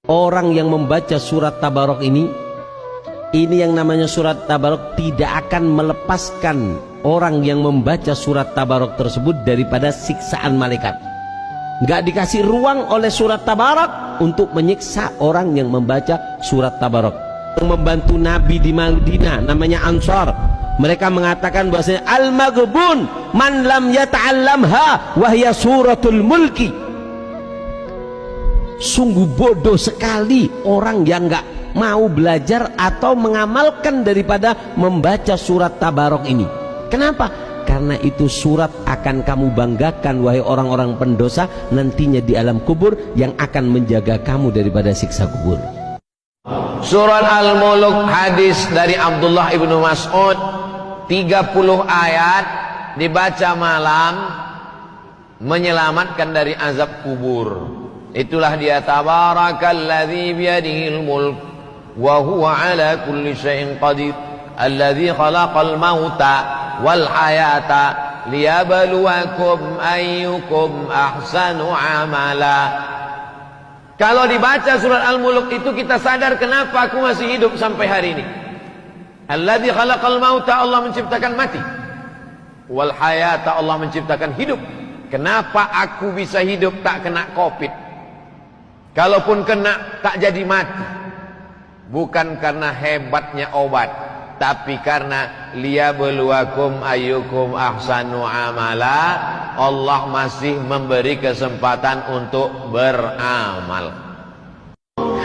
Orang yang membaca surat Tabarok ini yang namanya surat Tabarok tidak akan melepaskan orang yang membaca surat Tabarok tersebut daripada siksaan malaikat. Nggak dikasih ruang oleh surat Tabarok untuk menyiksa orang yang membaca surat Tabarok. Yang membantu Nabi di Madinah namanya Ansar, mereka mengatakan bahwasanya al-maghbun man lam yata'allamha wa hiya suratul mulki. Sungguh bodoh sekali orang yang nggak mau belajar atau mengamalkan daripada membaca surat Tabarok ini. Kenapa? Karena itu surat akan kamu banggakan wahai orang-orang pendosa nantinya di alam kubur, yang akan menjaga kamu daripada siksa kubur. Surat Al-Mulk, hadis dari Abdullah ibnu Mas'ud, 30 ayat dibaca malam menyelamatkan dari azab kubur. Itulah dia, tabarakalladzi biyadihil mulk wa huwa ala kulli syai'in qadir alladzi khalaqal mauta wal hayata liyabluwakum ayyukum ahsanu amala. Kalau dibaca surat Al-Mulk itu kita sadar kenapa aku masih hidup sampai hari ini. Alladzi khalaqal mauta, Allah menciptakan mati. Wal hayata, Allah menciptakan hidup. Kenapa aku bisa hidup tak kena Covid? Kalaupun kena tak jadi mati. Bukan karena hebatnya obat, tapi karena liyabluwakum ayyukum ahsanu amala. Allah masih memberi kesempatan untuk beramal.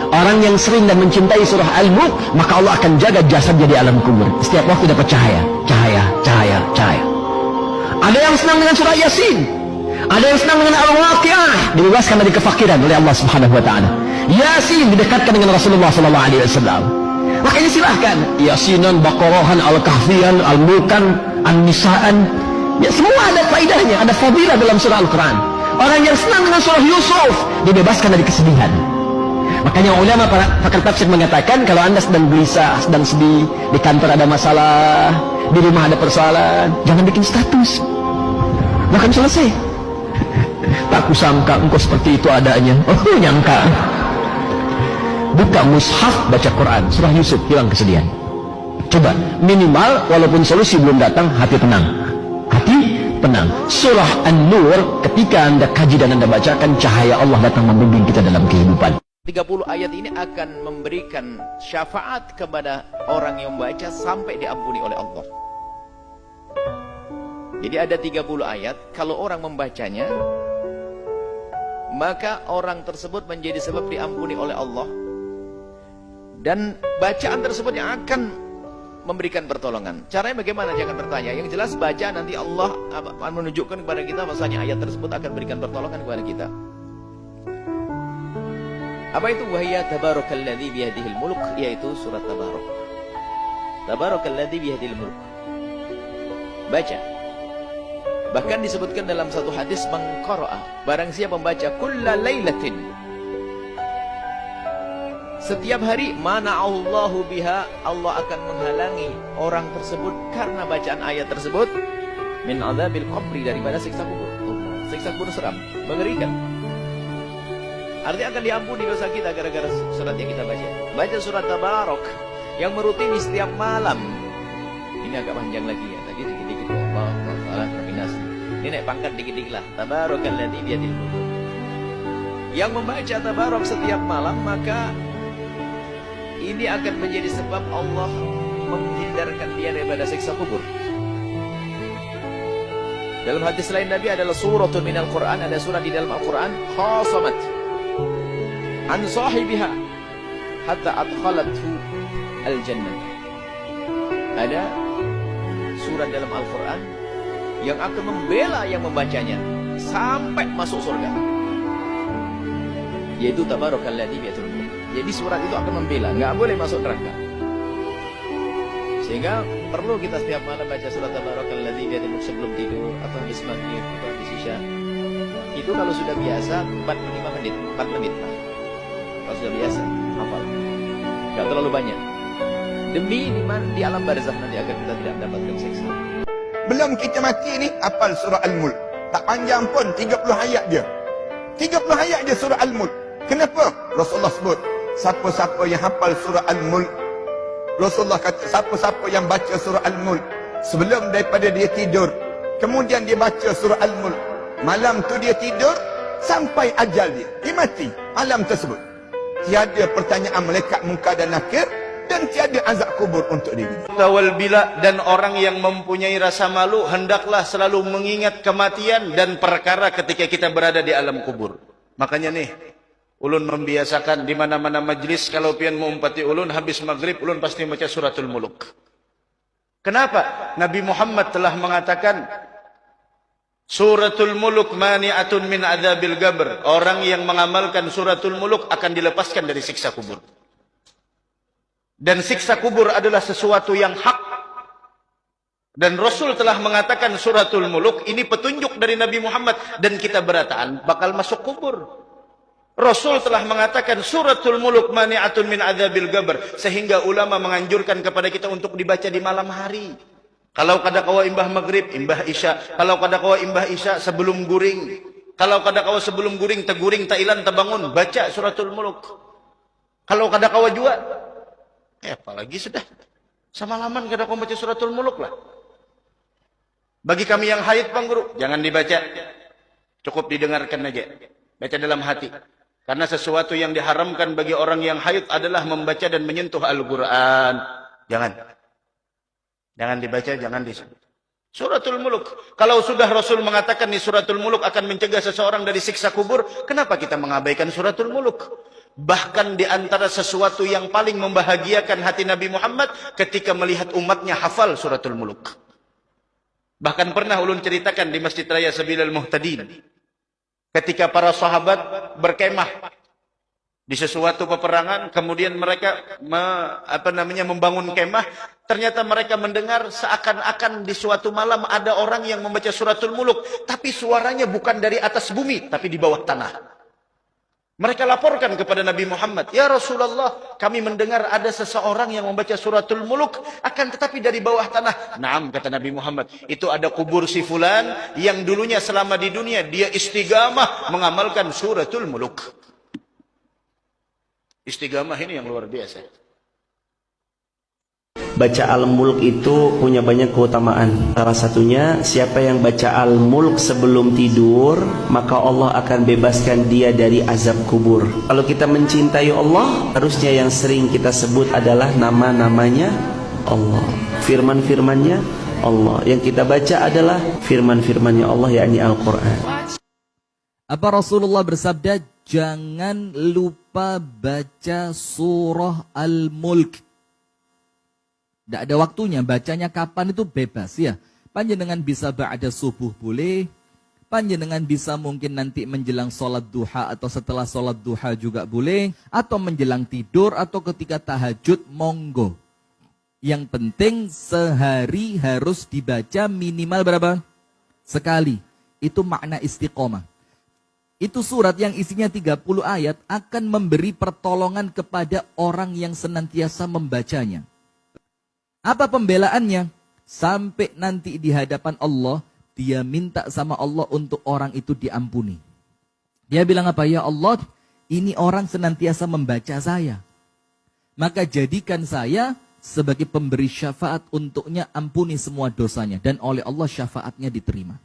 Orang yang sering dan mencintai surah Al-Mulk, maka Allah akan jaga jasadnya di alam kubur. Setiap waktu dapat cahaya, cahaya, cahaya, cahaya. Ada yang senang dengan surah Yasin, ada yang senang dengan Al-Waqi'ah, dibebaskan dari kefakiran oleh Allah Subhanahu wa taala. Yasin didekatkan dengan Rasulullah sallallahu alaihi wasallam. Makanya silahkan Yasinan, Baqarahan, Al-Kahfian, Al-Mulkan, An-Nisaan. Ya, semua ada faedahnya, ada fadilah dalam surah Al-Quran. Orang yang senang dengan surah Yusuf dibebaskan dari kesedihan. Makanya ulama para pakar tafsir mengatakan, kalau anda sedang gelisah, sedang sedih, di kantor ada masalah, di rumah ada persoalan, jangan bikin status, bahkan selesai. Tak kusangka engkau seperti itu adanya. Oh, nyangka. Buka mushaf, baca Quran, surah Yusuf, hilang kesedihan. Coba, minimal walaupun solusi belum datang, hati tenang. Hati tenang. Surah An-Nur, ketika anda kaji dan anda bacakan, cahaya Allah datang membimbing kita dalam kehidupan. 30 ayat ini akan memberikan syafaat kepada orang yang membaca sampai diampuni oleh Allah. Jadi ada 30 ayat, kalau orang membacanya, maka orang tersebut menjadi sebab diampuni oleh Allah. Dan bacaan tersebut yang akan memberikan pertolongan. Caranya bagaimana? Jangan bertanya. Yang jelas baca, nanti Allah akan menunjukkan kepada kita bahwasanya ayat tersebut akan berikan pertolongan kepada kita. Apa itu? Wahya tabarakalladzi biyadihil mulk, yaitu surat Tabarok. Tabarakalladzi biyadihil mulk. Baca. Bahkan disebutkan dalam satu hadis, man qara'a, barang siapa membaca kulla lailatin, setiap hari, mana'allahu biha, Allah akan menghalangi orang tersebut karena bacaan ayat tersebut min adzabil qabri, daripada siksa kubur. Siksa kubur seram, mengerikan. Artinya akan diampuni dosa kita gara-gara surat yang kita baca. Baca surat Tabarok yang merutini setiap malam. Ini agak panjang lagi ya. Tadi dikit-dikit Allah Ta'ala terbinas. Ini naik pangkat dikit-dikit lah. Tabarakalladzi biyadihil mulk. Yang membaca Tabarok setiap malam, maka ini akan menjadi sebab Allah menghindarkan dia daripada siksa kubur. Dalam hadis lain Nabi adalah suratun minal Quran, ada surah di dalam Al-Quran, khasamat an sahibiha hatta adkhalathu al-jannah. Ada surat dalam Al-Quran yang akan membela yang membacanya sampai masuk surga, yaitu tabarakalladzi biyadihil mulk. Jadi surat itu akan membela, nggak boleh masuk neraka. Sehingga perlu kita setiap malam baca surat tabarakalladzi biyadihil mulk sebelum tidur, atau habis maghrib, atau habis isya. Itu kalau sudah biasa 45 menit, 4 menit lah. Kalau sudah biasa, hafal. Nggak terlalu banyak. Demi di alam barzakh nanti akan kita tidak mendapatkan siksa. Belum kita mati ni, hafal surah Al-Mulk. Tak panjang pun, 30 ayat je. 30 ayat je surah Al-Mulk. Kenapa? Rasulullah sebut, siapa-siapa yang hafal surah Al-Mulk, Rasulullah kata, siapa-siapa yang baca surah Al-Mulk sebelum daripada dia tidur, kemudian dia baca surah Al-Mulk, malam tu dia tidur sampai ajal dia mati malam tersebut, tiada pertanyaan malaikat Munkar dan Nakir, dan tiada azab kubur untuk diri. Wal bila, dan orang yang mempunyai rasa malu hendaklah selalu mengingat kematian dan perkara ketika kita berada di alam kubur. Makanya nih, ulun membiasakan di mana-mana majlis kalau pian mengumpati ulun habis maghrib ulun pasti baca suratul Muluk. Kenapa? Nabi Muhammad telah mengatakan suratul Muluk mani'atun min adzabil qabr. Orang yang mengamalkan suratul Muluk akan dilepaskan dari siksa kubur. Dan siksa kubur adalah sesuatu yang hak. Dan Rasul telah mengatakan suratul Muluk ini petunjuk dari Nabi Muhammad, dan kita berataan bakal masuk kubur. Rasul telah mengatakan suratul Muluk mani'atun min adzabil qabr, sehingga ulama menganjurkan kepada kita untuk dibaca di malam hari. Kalau kada kawa imbah maghrib, imbah isya. Kalau kada kawa imbah isya sebelum guring. Kalau kada kawa sebelum guring, teguring tailan tebangun, baca suratul Muluk. Kalau kada kawa jua, apalagi sudah semalaman kada kawa baca suratul Muluk lah. Bagi kami yang haid, Bang Guru, jangan dibaca. Cukup didengarkan aja. Baca dalam hati. Karena sesuatu yang diharamkan bagi orang yang haid adalah membaca dan menyentuh Al-Quran. Jangan dibaca, jangan disebut. Suratul Muluk. Kalau sudah Rasul mengatakan nih suratul Muluk akan mencegah seseorang dari siksa kubur, kenapa kita mengabaikan suratul Muluk? Bahkan di antara sesuatu yang paling membahagiakan hati Nabi Muhammad ketika melihat umatnya hafal suratul Muluk. Bahkan pernah ulun ceritakan di Masjid Raya Sabilal Muhtadin. Ketika para sahabat berkemah di sesuatu peperangan, kemudian mereka membangun kemah, ternyata mereka mendengar seakan-akan di suatu malam ada orang yang membaca suratul Muluk, tapi suaranya bukan dari atas bumi, tapi di bawah tanah. Mereka laporkan kepada Nabi Muhammad, "Ya Rasulullah, kami mendengar ada seseorang yang membaca suratul Muluk, akan tetapi dari bawah tanah." "Naam," kata Nabi Muhammad, "itu ada kubur si fulan yang dulunya selama di dunia dia istiqamah mengamalkan suratul Muluk." Istiqamah ini yang luar biasa. Baca Al-Mulk itu punya banyak keutamaan. Salah satunya, siapa yang baca Al-Mulk sebelum tidur, maka Allah akan bebaskan dia dari azab kubur. Kalau kita mencintai Allah, harusnya yang sering kita sebut adalah nama-namanya Allah, firman-firmannya Allah. Yang kita baca adalah firman-firmannya Allah, yakni Al-Quran. Apa Rasulullah bersabda, jangan lupa baca surah Al-Mulk. Tidak ada waktunya, bacanya kapan itu bebas ya. Panjenengan bisa ba'da subuh boleh, panjenengan bisa mungkin nanti menjelang sholat duha atau setelah sholat duha juga boleh, atau menjelang tidur atau ketika tahajud, monggo. Yang penting sehari harus dibaca minimal berapa? Sekali. Itu makna istiqomah. Itu surat yang isinya 30 ayat akan memberi pertolongan kepada orang yang senantiasa membacanya. Apa pembelaannya? Sampai nanti di hadapan Allah, dia minta sama Allah untuk orang itu diampuni. Dia bilang apa? Ya Allah, ini orang senantiasa membaca saya. Maka jadikan saya sebagai pemberi syafaat untuknya, ampuni semua dosanya. Dan oleh Allah syafaatnya diterima.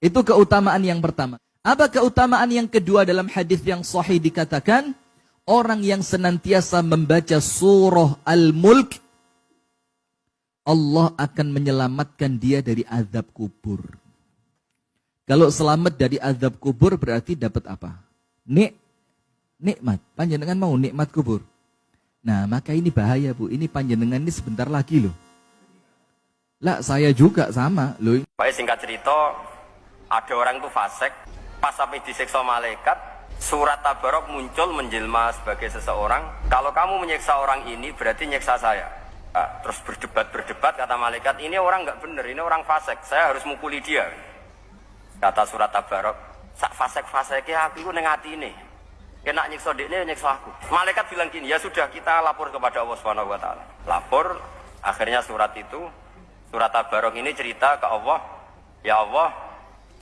Itu keutamaan yang pertama. Apa keutamaan yang kedua? Dalam hadis yang sahih dikatakan, orang yang senantiasa membaca surah Al-Mulk, Allah akan menyelamatkan dia dari azab kubur. Kalau selamat dari azab kubur berarti dapat apa? Nikmat. Panjenengan mau nikmat kubur. Nah, maka ini bahaya, Bu. Ini panjenengan ini sebentar lagi loh. Lah, saya juga sama loh. Baik, singkat cerita, ada orang itu fasik, pas sampai disiksa malaikat, surat Tabarok muncul menjelma sebagai seseorang. Kalau kamu menyiksa orang ini berarti nyiksa saya. Terus berdebat, kata malaikat, ini orang nggak benar, ini orang fasik, saya harus mukuli dia. Kata surat Tabarok, sak fasik-fasiknya aku neng hati ini, kena nyiksa dekne nyiksa aku. Malaikat bilang gini, ya sudah, kita lapor kepada Allah Subhanahu Wa Taala. Lapor, akhirnya surat Tabarok ini cerita ke Allah, ya Allah,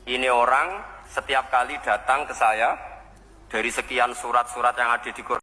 ini orang setiap kali datang ke saya dari sekian surat-surat yang ada di Quran